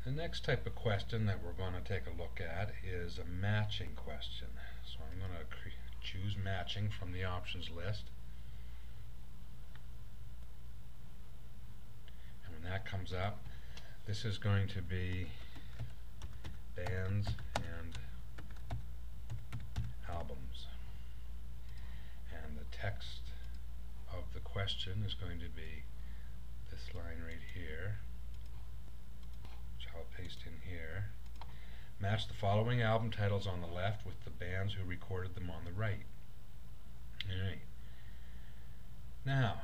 The next type of question that we're going to take a look at is a matching question. So I'm going to choose matching from the options list. And when that comes up, this is going to be bands and albums. And the text of the question is going to be this line right here, which I'll paste in here. Match the following album titles on the left with the bands who recorded them on the right. Alright. Now,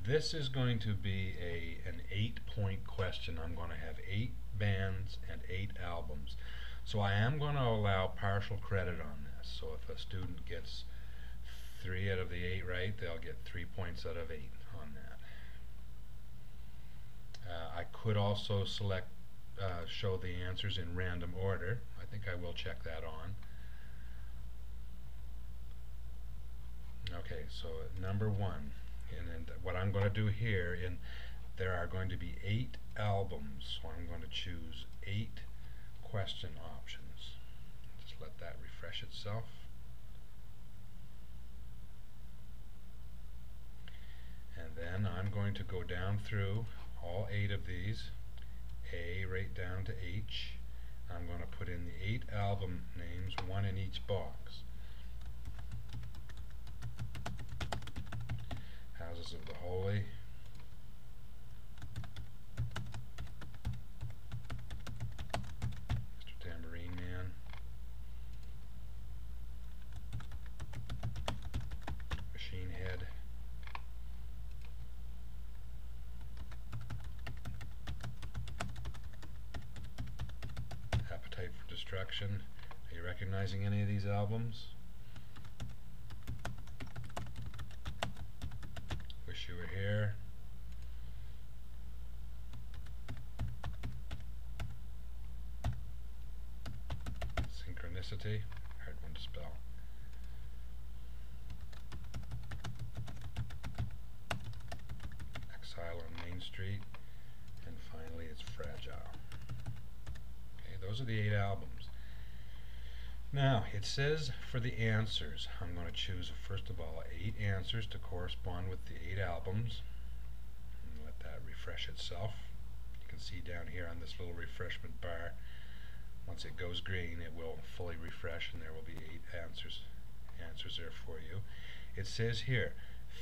this is going to be an 8-point question. I'm going to have 8 bands and 8 albums. So I am going to allow partial credit on this. So if a student gets 3 out of the 8 right, they'll get 3 points out of 8 on that. I could also select show the answers in random order. I think I will check that on. Okay, so number 1, and then what I'm going to do here, there are going to be 8 albums, so I'm going to choose 8 question options. Just let that refresh itself. And then I'm going to go down through all 8 of these, A right down to H. I'm going to put in the 8 album names, 1 in each box. Houses of the Holy, Mr. Tambourine Man, Machine Head, Appetite for Destruction. Are you recognizing any of these albums? Wish You Were Here, Synchronicity, hard one to spell, Exile on Main Street, and finally it's Fragile. Okay, those are the 8 albums. Now, it says for the answers, I'm going to choose, first of all, 8 answers to correspond with the 8 albums. And let that refresh itself. You can see down here on this little refreshment bar, once it goes green, it will fully refresh and there will be 8 answers there for you. It says here,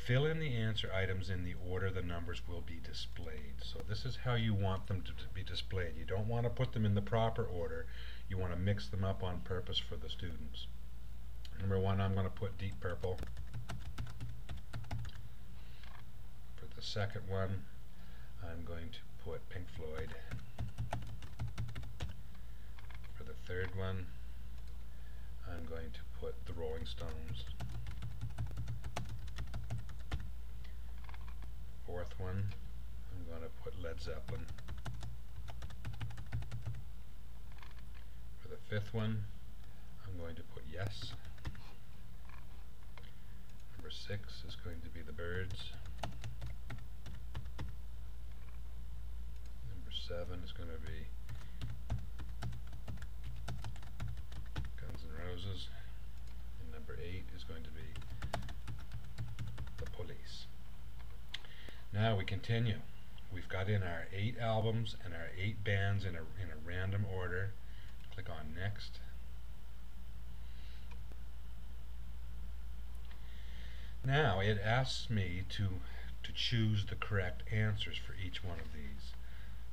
fill in the answer items in the order the numbers will be displayed. So this is how you want them to be displayed. You don't want to put them in the proper order. You want to mix them up on purpose for the students. Number 1, I'm going to put Deep Purple. For the second one, I'm going to put Pink Floyd. For the third one, I'm going to put the Rolling Stones. Fourth one, I'm going to put Led Zeppelin. For the fifth one, I'm going to put Yes. Number 6 is going to be the Byrds. Number 7 is going to be Guns N' Roses. And number 8 is going to be The Police. Now we continue. We've got in our 8 albums and our 8 bands in a random order. Click on Next. Now it asks me to choose the correct answers for each one of these.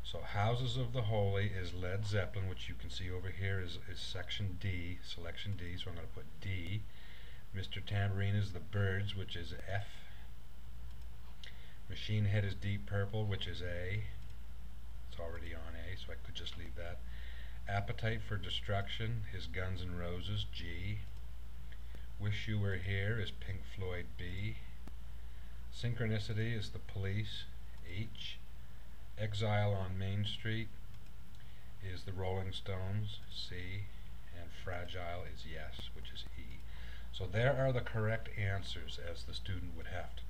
So Houses of the Holy is Led Zeppelin, which you can see over here is section D, selection D, so I'm going to put D. Mr. Tambourine is the Byrds, which is F. Machine Head is Deep Purple, which is A. It's already on A, so I could just leave that. Appetite for Destruction is Guns N' Roses, G. Wish You Were Here is Pink Floyd, B. Synchronicity is The Police, H. Exile on Main Street is the Rolling Stones, C. And Fragile is Yes, which is E. So there are the correct answers as the student would have to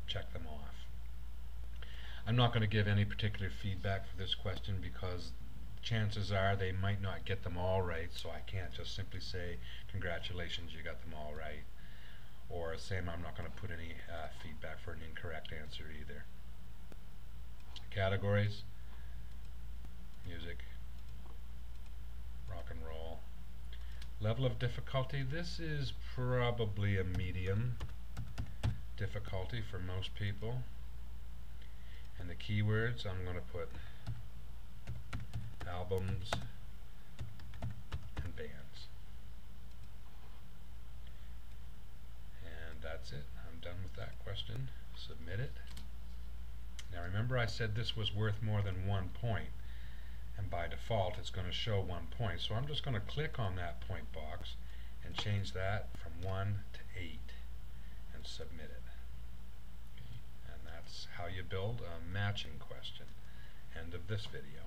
check them off. I'm not going to give any particular feedback for this question because chances are they might not get them all right, so I can't just simply say congratulations, you got them all right. Or same, I'm not going to put any feedback for an incorrect answer either. Categories: music, rock and roll. Level of difficulty, this is probably a medium difficulty for most people. And the keywords, I'm going to put albums and bands. And that's it. I'm done with that question. Submit it. Now remember I said this was worth more than 1 point, and by default it's going to show 1 point. So I'm just going to click on that point box and change that from 1 to 8 and submit it. Okay. And that's how you build a matching question. End of this video.